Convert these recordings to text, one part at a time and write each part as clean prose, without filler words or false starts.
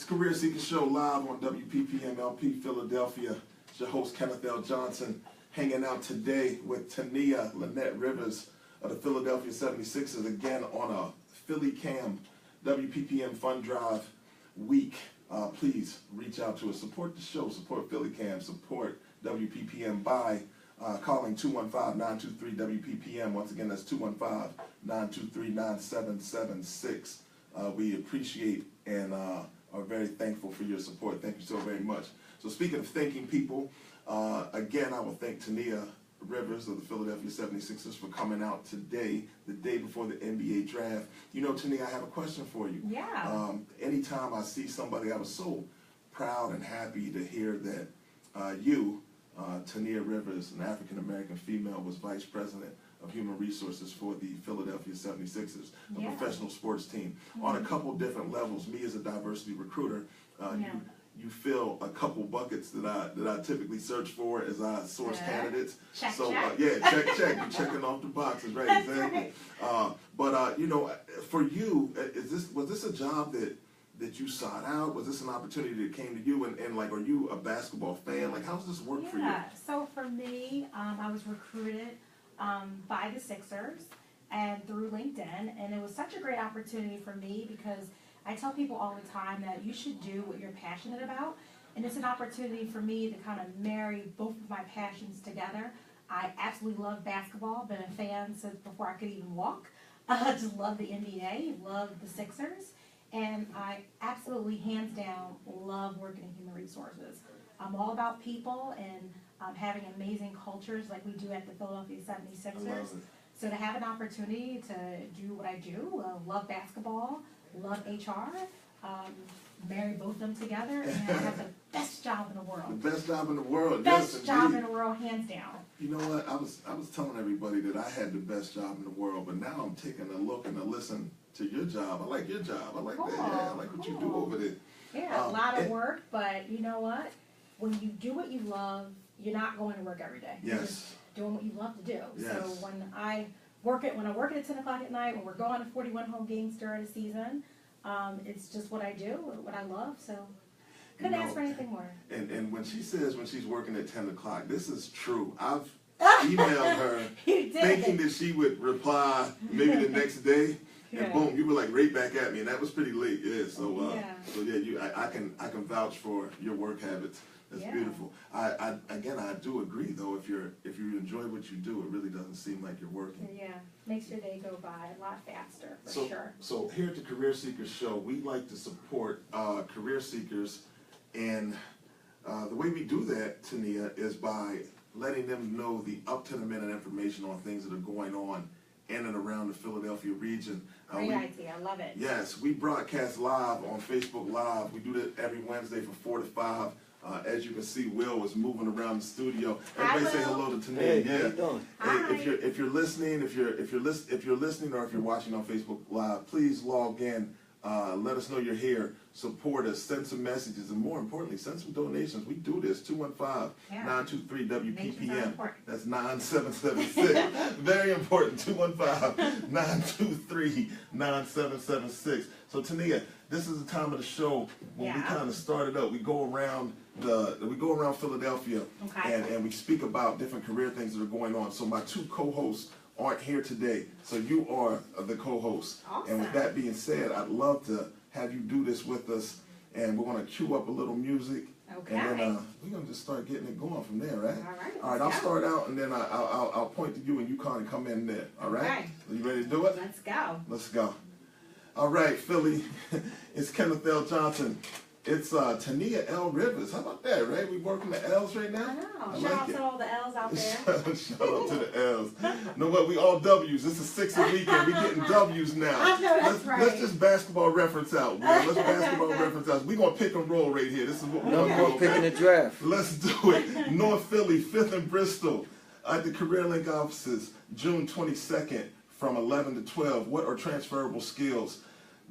Career Seeker Show live on WPPM LP Philadelphia. It's your host, Kenneth L. Johnson, hanging out today with Tyneeha Lynette Rivers of the Philadelphia 76ers, again on a Philly Cam WPPM Fund Drive week. Please reach out to us. Support the show. Support Philly Cam. Support WPPM by calling 215-923-WPPM. Once again, that's 215-923-9776. We appreciate and are very thankful for your support. Thank you so very much. So speaking of thanking people, again, I will thank Tyneeha Rivers of the Philadelphia 76ers for coming out today, the day before the NBA draft. You know, Tyneeha, I have a question for you. Yeah. Anytime I see somebody, I was so proud and happy to hear that you, Tyneeha Rivers, an African-American female, was Vice President of Human Resources for the Philadelphia 76ers, a professional sports team. On a couple different levels, me as a diversity recruiter, you fill a couple buckets that I typically search for as I source candidates. Check, so check. check. You're checking off the boxes, right? That's exactly. right. But you know, for you, was this a job that you sought out? Was this an opportunity that came to you? And like, are you a basketball fan? Like, how does this work for you? Yeah. So for me, I was recruited by the Sixers and through LinkedIn, and it was such a great opportunity for me because I tell people all the time that you should do what you're passionate about, and it's an opportunity for me to kind of marry both of my passions together. I absolutely love basketball, been a fan since before I could even walk. I just love the NBA, love the Sixers, and I absolutely, hands down, love working in human resources. I'm all about people and having amazing cultures like we do at the Philadelphia 76ers. So to have an opportunity to do what I do, love basketball, love HR, marry both of them together, and I have the best job in the world. The best job in the world. Best yes, job indeed. in the world, hands down. You know what? I was telling everybody that I had the best job in the world, but now I'm taking a look and a listen to your job. I like your job. I like that. Yeah, I like what you do over there. Yeah, a lot of work, but you know what? When you do what you love, you're not going to work every day. You're just doing what you love to do. Yes. So when I work at 10 o'clock at night, when we're going to 41 home games during the season, it's just what I do, what I love. So couldn't ask for anything more. And when she says when she's working at 10 o'clock, this is true. I've emailed her thinking that she would reply maybe the next day. And boom, you were like right back at me, and that was pretty late. Yeah, so I can vouch for your work habits. That's beautiful. I do agree though. If you enjoy what you do, it really doesn't seem like you're working. Yeah, makes your day go by a lot faster for sure. So here at the Career Seekers Show, we like to support career seekers, and the way we do that, Tyneeha, is by letting them know the up-to-the-minute information on things that are going on in and around the Philadelphia region. Great idea, I love it. Yes, we broadcast live on Facebook Live. We do that every Wednesday from 4 to 5. As you can see, Will is moving around the studio. Everybody say hello to Tyneeha. Hey, how you doing? Hey, if you're listening, if you're listening, or if you're watching on Facebook Live, please log in. Let us know you're here. Support us. Send some messages, and more importantly, send some donations. We do this. 215-923-WPPM. That's 9776. Very important. 215-923-9776. So Tyneeha, this is the time of the show when we kind of started up. We go around Philadelphia, and we speak about different career things that are going on. So my two co-hosts aren't here today, so you are the co-host. Awesome. And with that being said, I'd love to have you do this with us, and we're going to cue up a little music, and then we're going to just start getting it going from there, right? All right. I'll start out, and then I'll point to you, and you kind of come in there. All right? Okay. Are you ready to do it? Let's go. Let's go. All right, Philly. It's Kenneth L. Johnson. It's Tyneeha L. Rivers. How about that, right? We working the L's right now? I know. Shout out to all the L's out there. Shout out to the L's. You know what? We all W's. It's a Sixer weekend. We getting W's now. I know, that's right. Let's just basketball reference out, man. Let's basketball reference out. We're going to pick and roll right here. This is what we're going to do. Picking the draft. Let's do it. North Philly, 5th and Bristol, at the CareerLink offices, June 22nd from 11 to 12. What are transferable skills?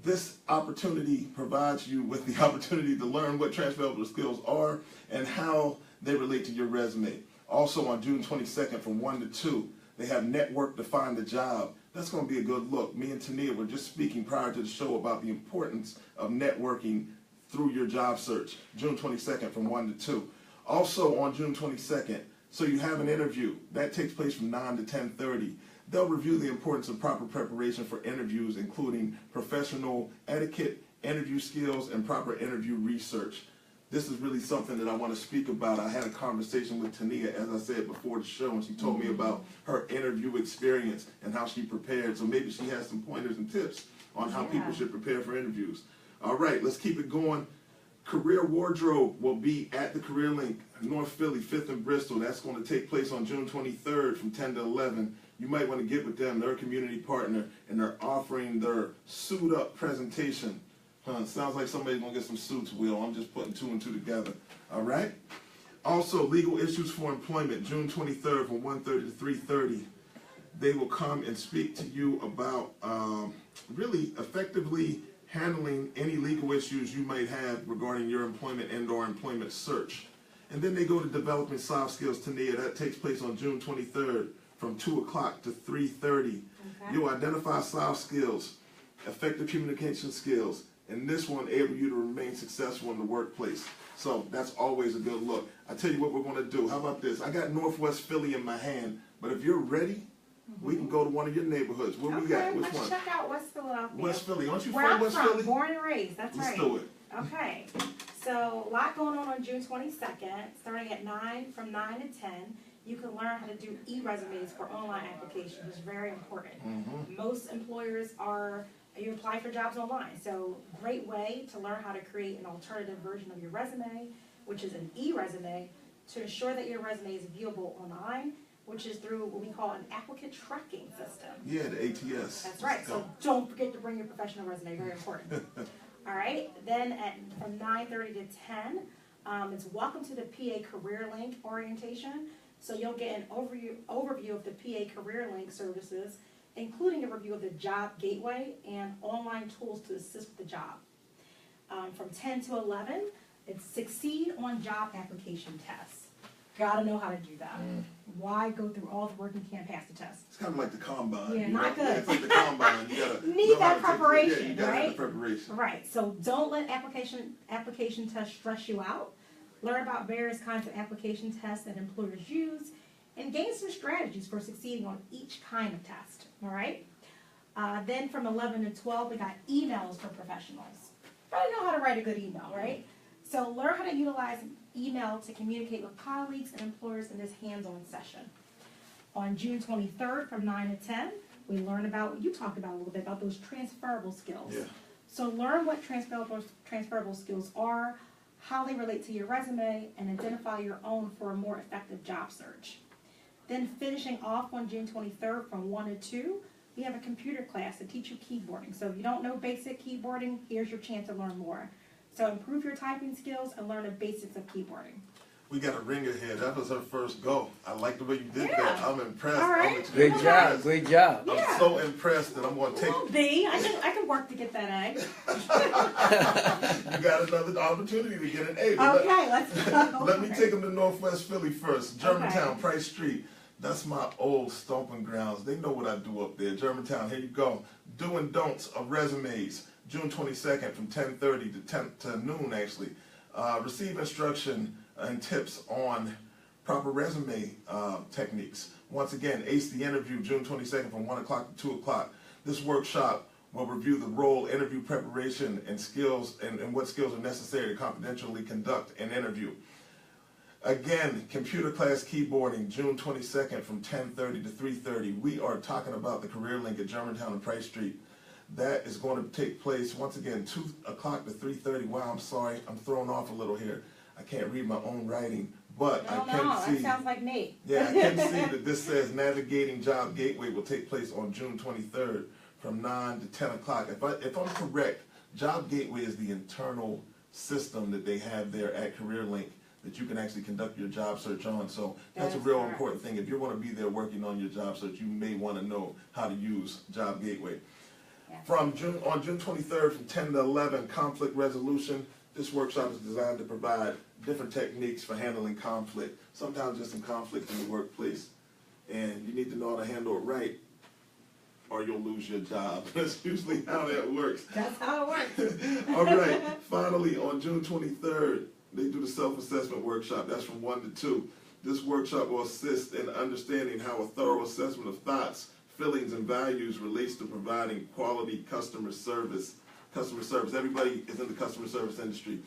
This opportunity provides you with the opportunity to learn what transferable skills are and how they relate to your resume. Also on June 22nd from 1 to 2, they have Network to Find a Job. That's going to be a good look. Me and Tyneeha were just speaking prior to the show about the importance of networking through your job search, June 22nd from 1 to 2. Also on June 22nd, so you have an interview. That takes place from 9 to 10:30. They'll review the importance of proper preparation for interviews, including professional etiquette, interview skills, and proper interview research. This is really something that I want to speak about. I had a conversation with Tyneeha, as I said before the show, and she told me about her interview experience and how she prepared. So maybe she has some pointers and tips on how people should prepare for interviews. All right, let's keep it going. Career Wardrobe will be at the Career Link, North Philly, 5th and Bristol. That's going to take place on June 23rd from 10 to 11. You might want to get with them. They're a community partner, and they're offering their suit-up presentation. Sounds like somebody's going to get some suits, Will. I'm just putting 2 and 2 together. All right? Also, Legal Issues for Employment, June 23rd from 1:30 to 3:30. They will come and speak to you about really effectively handling any legal issues you might have regarding your employment and or employment search. And then they go to Developing Soft Skills, Tyneeha. That takes place on June 23rd from 2 o'clock to 3:30. Okay. You'll identify soft skills, effective communication skills, and this one able you to remain successful in the workplace. So that's always a good look. I tell you what we're going to do. How about this? I got Northwest Philly in my hand, but if you're ready, we can go to one of your neighborhoods. What we got? Which let's one? check out West Philadelphia. West Philly. Aren't you Where from I'm West from, Philly? born and raised. That's Let's right. do it. Okay. So a lot going on June 22nd, starting at 9, from 9 to 10. You can learn how to do e-resumes for online applications. It's very important. Most employers you apply for jobs online. So great way to learn how to create an alternative version of your resume, which is an e-resume, to ensure that your resume is viewable online, which is through what we call an applicant tracking system. Yeah, the ATS. That's right. So don't forget to bring your professional resume. Very important. All right. Then from 9:30 to 10, it's Welcome to the PA Career Link orientation. So you'll get an overview of the PA Career Link services, including a review of the Job Gateway and online tools to assist with the job. From 10 to 11, it's Succeed on Job Application Tests. Gotta know how to do that. Why go through all the work you can't pass the test? It's kind of like the combine. Yeah, not good. It's like the combine. You gotta Need that preparation, you gotta right? have the preparation. Right. So don't let application tests stress you out. Learn about various kinds of application tests that employers use, and gain some strategies for succeeding on each kind of test. All right. Then from 11 to 12, we got emails for professionals. Gotta know how to write a good email, right? So learn how to utilize email to communicate with colleagues and employers in this hands-on session. On June 23rd from 9 to 10, we learn about what you talked about a little bit, about those transferable skills. Yeah. So learn what transferable skills are, how they relate to your resume, and identify your own for a more effective job search. Then finishing off on June 23rd from 1 to 2, we have a computer class to teach you keyboarding. So if you don't know basic keyboarding, here's your chance to learn more. So improve your typing skills and learn the basics of keyboarding. We got a ringer here. That was her first go. I like the way you did Yeah. that. I'm impressed. All right. I'm extremely Great job, impressed. great job. Yeah. I'm so impressed that I'm going to take. Well, B, I can work to get that A. You got another opportunity to get an A. But Okay, let's go. let me take them to Northwest Philly first. Germantown, Okay. Price Street. That's my old stomping grounds. They know what I do up there. Germantown, here you go. Do and don'ts of resumes. June 22nd from 10:30 to noon, actually. Receive instruction and tips on proper resume techniques. Once again, ace the interview, June 22nd from 1 o'clock to 2 o'clock. This workshop will review the role, interview preparation, and skills, and what skills are necessary to confidentially conduct an interview. Again, computer class keyboarding, June 22nd from 10:30 to 3:30. We are talking about the Career Link at Germantown and Price Street. That is going to take place, once again, 2 o'clock to 3:30. Wow, I'm sorry. I'm thrown off a little here. I can't read my own writing, but I can see. That sounds like me. Yeah, I can see that this says Navigating Job Gateway will take place on June 23rd from 9 to 10 o'clock. If I'm correct, Job Gateway is the internal system that they have there at Career Link that you can actually conduct your job search on. So that's a That's real correct. important thing. If you want to be there working on your job search, you may want to know how to use Job Gateway. Yeah. On June 23rd from 10 to 11, conflict resolution. This workshop is designed to provide different techniques for handling conflict. Sometimes there's some conflict in the workplace, and you need to know how to handle it right. or you'll lose your job. That's usually how that works. That's how it works. All right, finally, on June 23rd, they do the self-assessment workshop. That's from 1 to 2. This workshop will assist in understanding how a thorough assessment of thoughts, feelings, and values relates to providing quality customer service. Everybody is in the customer service industry.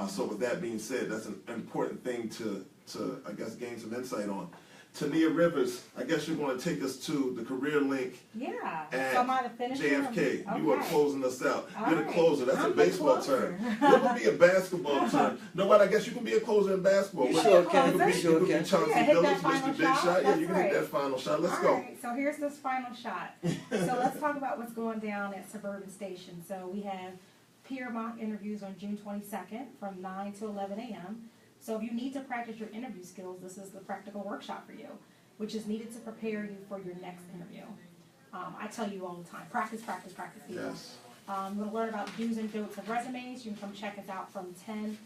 So with that being said, that's an important thing to I guess, gain some insight on. Tyneeha Rivers, I guess you're going to take us to the career link Yeah. at So am I the finisher? JFK. Okay. You are closing us out. All You're the right. closer. That's I'm a the baseball closer. term. You're going to be a basketball term. No, but I guess you can be a closer in basketball. You What- sure you can. could be, You you could be Chauncey Yeah, hit that Billups, final Mr. Big shot. Shot. Yeah, That's you can right. hit that final shot. Let's All go. right, so here's this final shot. So let's talk about what's going down at Suburban Station. So we have peer mock interviews on June 22nd from 9 to 11 a.m. So if you need to practice your interview skills, this is the practical workshop for you, which is needed to prepare you for your next interview. I tell you all the time, practice, practice, practice. People. Yes. We're going to learn about do's and don'ts of resumes. You can come check us out from 10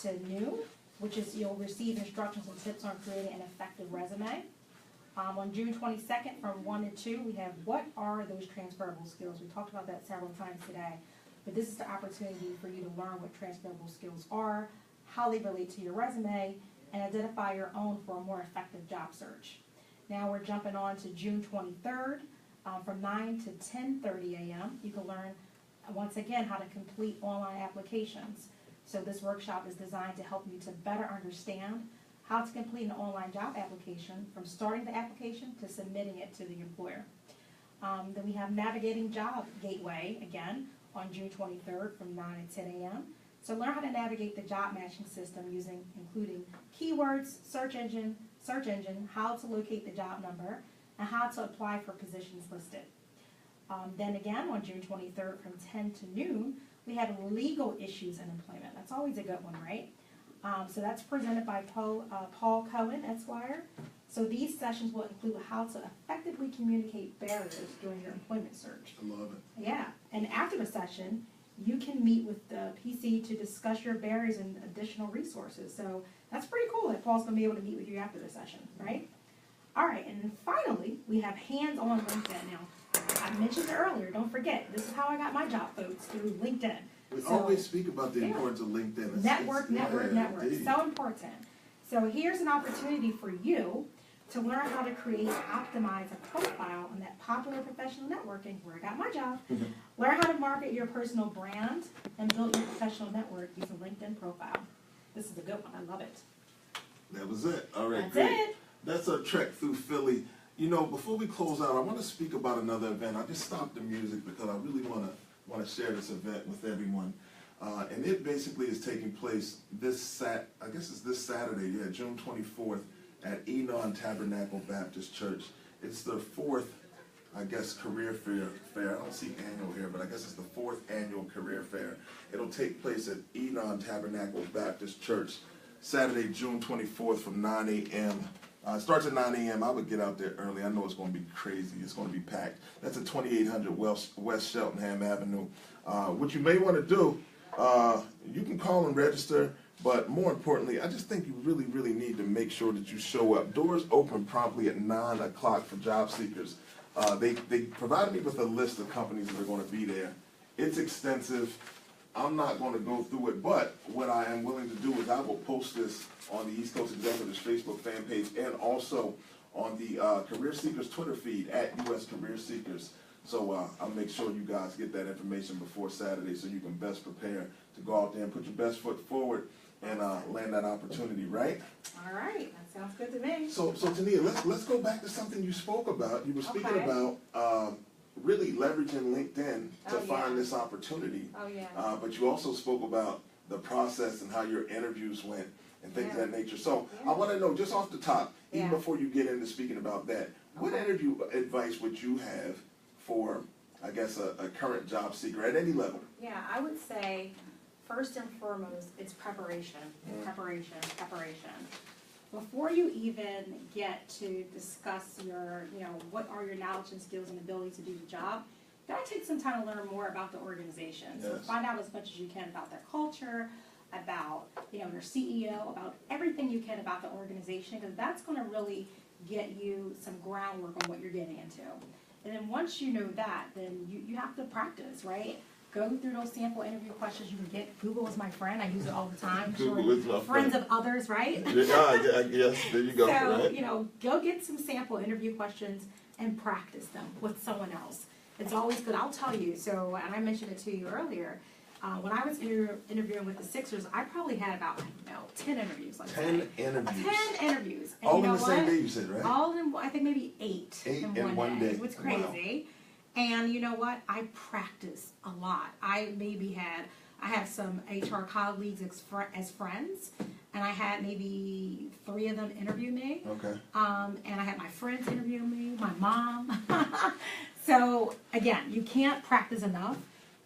to noon, which is you'll receive instructions and tips on creating an effective resume. On June 22nd from 1 to 2, we have what are those transferable skills? We talked about that several times today, but this is the opportunity for you to learn what transferable skills are, how they relate to your resume, and identify your own for a more effective job search. Now we're jumping on to June 23rd from 9 to 10:30 a.m. You can learn, once again, how to complete online applications. So this workshop is designed to help you to better understand how to complete an online job application from starting the application to submitting it to the employer. Then we have Navigating Job Gateway, again, on June 23rd from 9 to 10 a.m. So learn how to navigate the job matching system including keywords, search engine, how to locate the job number, and how to apply for positions listed. Then again, on June 23rd from 10 to noon, we have legal issues in employment. That's always a good one, right? So that's presented by Paul Cohen, Esquire. So these sessions will include how to effectively communicate barriers during your employment search. I love it. Yeah, and after the session, you can meet with the PC to discuss your barriers and additional resources. So that's pretty cool that Paul's going to be able to meet with you after the session, right? All right, and then finally, we have hands-on LinkedIn. Now, I mentioned it earlier, don't forget, this is how I got my job, folks, through LinkedIn. We So, always speak about the yeah. importance of LinkedIn. Network. indeed. So important. So here's an opportunity for you to learn how to create and optimize a profile on that popular professional networking where I got my job. Learn how to market your personal brand and build your professional network using LinkedIn profile. This is a good one. I love it. That was it. All right, That's great. it. That's our trek through Philly. You know, before we close out, I want to speak about another event. I just stopped the music because I really want to share this event with everyone. And it basically is taking place this Saturday, June 24th at Enon Tabernacle Baptist Church. It's the fourth, career fair. I don't see annual here, but I guess it's the fourth annual career fair. It'll take place at Enon Tabernacle Baptist Church, Saturday, June 24th from 9 a.m. It starts at 9 a.m. I would get out there early. I know it's going to be crazy. It's going to be packed. That's at 2800 West Cheltenham Avenue. What you may want to do, you can call and register, but more importantly, I just think you really, really need to make sure that you show up. Doors open promptly at 9 o'clock for job seekers. They provided me with a list of companies that are going to be there. It's extensive. I'm not going to go through it, but what I am willing to do is I will post this on the East Coast Executives Facebook fan page and also on the Career Seekers Twitter feed at US Career Seekers. So I'll make sure you guys get that information before Saturday so you can best prepare to go out there and put your best foot forward and land that opportunity, right? All right, that sounds good to me. So Tyneeha, let's go back to something you spoke about. You were speaking Okay. about really leveraging LinkedIn to Oh, yeah. find this opportunity. Oh, yeah. But you also spoke about the process and how your interviews went and things of Yeah. that nature. So Yeah. I want to know, just off the top, even Yeah. before you get into speaking about that, what Okay. interview advice would you have for, a current job seeker at any level? Yeah, I would say, first and foremost, it's preparation, preparation. Before you even get to discuss what are your knowledge and skills and ability to do the job, you gotta take some time to learn more about the organization. So Yes. find out as much as you can about their culture, about their CEO, about everything you can about the organization, because that's gonna really get you some groundwork on what you're getting into. And then once you know that, then you have to practice, right? Go through those sample interview questions you can get. Google is my friend. I use it all the time. Google is my friends of others, right? Yes, there you go. So, Right? Go get some sample interview questions and practice them with someone else. It's always good. I'll tell you. So, and I mentioned it to you earlier. When I was interviewing with the Sixers, I probably had about, 10 interviews. 10 interviews. 10 interviews. And all you know in the same what? day, you said, right? All in, I think maybe 8 in one day. It was crazy. Wow. And you know what? I practiced a lot. I have some HR colleagues as friends, and I had maybe 3 of them interview me. Okay. And I had my friends interview me, my mom. So again, you can't practice enough.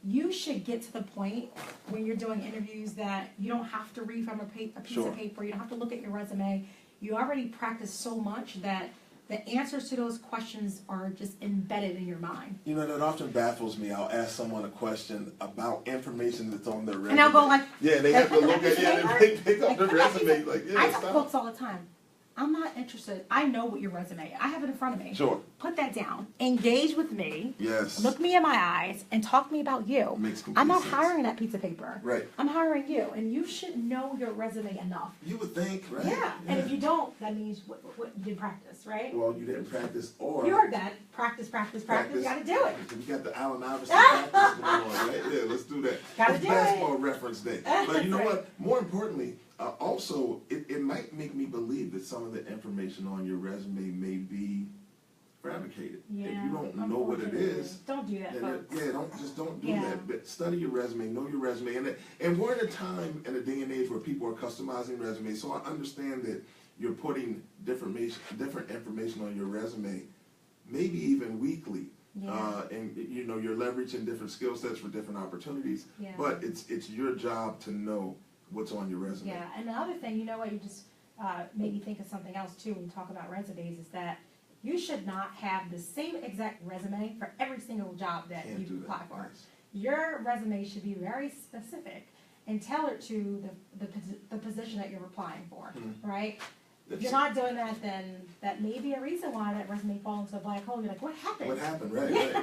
You should get to the point when you're doing interviews that you don't have to read from a piece of paper. You don't have to look at your resume. You already practice so much that the answers to those questions are just embedded in your mind. That often baffles me. I'll ask someone a question about information that's on their resume. And I'll go like, yeah, they have to look at they pick up the resume. I tell folks all the time, I'm not interested. I know what your resume is. I have it in front of me. Sure. Put that down. Engage with me. Yes. Look me in my eyes and talk to me about you. Makes complete I'm not sense. hiring that piece of paper. Right. I'm hiring you, and you should know your resume enough. You would think, right? Yeah. And if you don't, that means what you didn't practice, right? Well, you didn't practice, or You heard that. Practice. You got to do it. We got the Allen Iverson practice going on, right? Yeah, let's do that. Gotta It's do basketball it. reference day. But you know Right. what? More importantly, also, it might make me believe that some of the information on your resume may be fabricated. Yeah, if you don't know what it is, don't do that, then folks. don't do Yeah. that. But study your resume, know your resume, and we're in a time and a day and age where people are customizing resumes. So I understand that you're putting different information on your resume, maybe even weekly. Yeah. And you're leveraging different skill sets for different opportunities. Yeah. But it's your job to know what's on your resume. Yeah, and the other thing, you just made me think of something else too when you talk about resumes, is that you should not have the same exact resume for every single job that Can't you do that. apply for. Yes. Your resume should be very specific and tailored to the position that you're applying for, right? If you're not doing that, then that may be a reason why that resume falls into a black hole. You're like, what happened? What happened, right?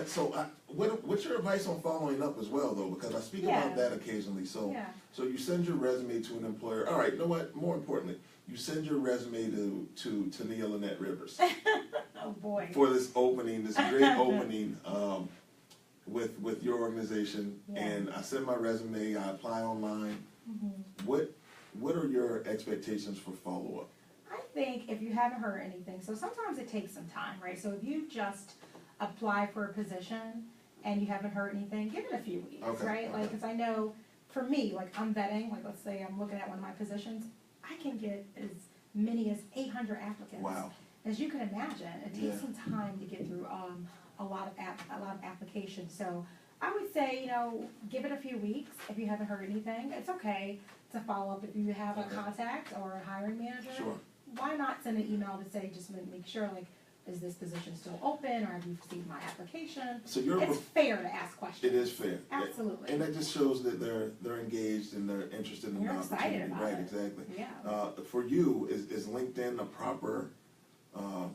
So what's your advice on following up as well, though? Because I speak about that occasionally. So you send your resume to an employer. All right, you know what? More importantly, you send your resume to Tyneeha Lynette Rivers. Oh boy. For this great opening with your organization, and I send my resume. I apply online. What are your expectations for follow-up? I think if you haven't heard anything, so sometimes it takes some time, right? So if you just apply for a position and you haven't heard anything, give it a few weeks, right? Like, because I know for me, like I'm vetting, like let's say I'm looking at one of my positions, I can get as many as 800 applicants. Wow. As you can imagine, it takes some time to get through a lot of applications. So I would say, give it a few weeks. If you haven't heard anything, it's okay to follow up. If you have a contact or a hiring manager, why not send an email to say, just make sure, like, is this position still open, or have you received my application? So it's fair to ask questions. It is fair. Absolutely. And that just shows that they're engaged and they're interested in the opportunity. Excited about right, it. Exactly. Yeah. For you, is LinkedIn a proper, a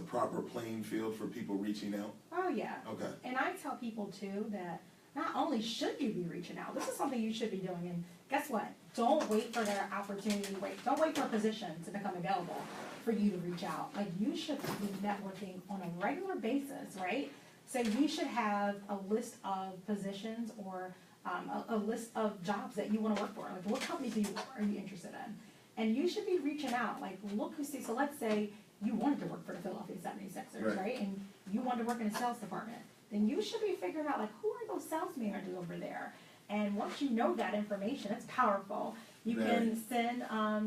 proper playing field for people reaching out? Oh, yeah. Okay. And I tell people, too, that not only should you be reaching out, this is something you should be doing, and guess what? Don't wait for their opportunity, don't wait for a position to become available for you to reach out. Like, you should be networking on a regular basis, right? So you should have a list of positions or a list of jobs that you want to work for. Like, what companies are you interested in? And you should be reaching out, like, look who sees, so let's say you wanted to work for the Philadelphia 76ers, right? And you wanted to work in the sales department. Then you should be figuring out, like, who are those sales managers over there? And once you know that information, it's powerful. You can send a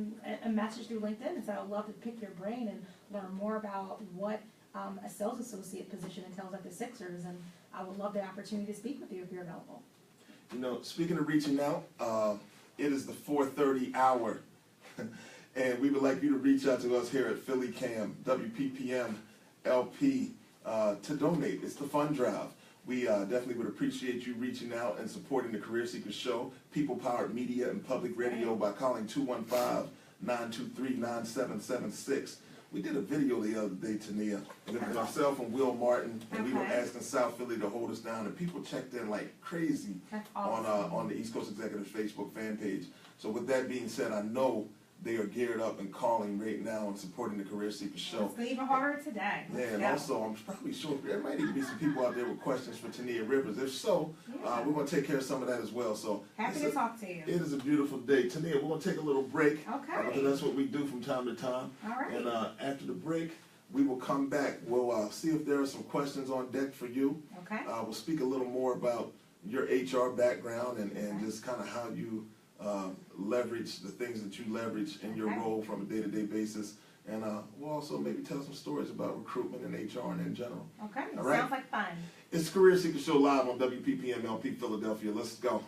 message through LinkedIn and say, I'd love to pick your brain and learn more about what a sales associate position entails at the Sixers, and I would love the opportunity to speak with you if you're available. Speaking of reaching out, it is the 4:30 hour, and we would like you to reach out to us here at Philly Cam, WPPM, LP, to donate. It's the fund drive. We definitely would appreciate you reaching out and supporting the Career Seekers Show, people-powered media and public radio, by calling 215-923-9776. We did a video the other day, Tyneeha, with myself and Will Martin, and we were Okay. asking South Philly to hold us down, and people checked in like crazy That's awesome. on the East Coast Executives Facebook fan page. So with that being said, I know they are geared up and calling right now and supporting the Career Seeker show. It's even harder today. Yeah, and also I'm probably sure there might even be some people out there with questions for Tyneeha Rivers. If so, Yeah. we're going to take care of some of that as well. So Happy to talk to you. it is a beautiful day. Tyneeha, we're going to take a little break. Okay. Because that's what we do from time to time. All right. And after the break, we will come back. We'll see if there are some questions on deck for you. Okay. We'll speak a little more about your HR background and just kind of how you leverage the things that you leverage in your Okay. role from a day-to-day basis. And we'll also maybe tell some stories about recruitment and HR and in general. Okay. All right. Sounds like fun. It's Career Seeker Show live on WPPM LP Philadelphia. Let's go.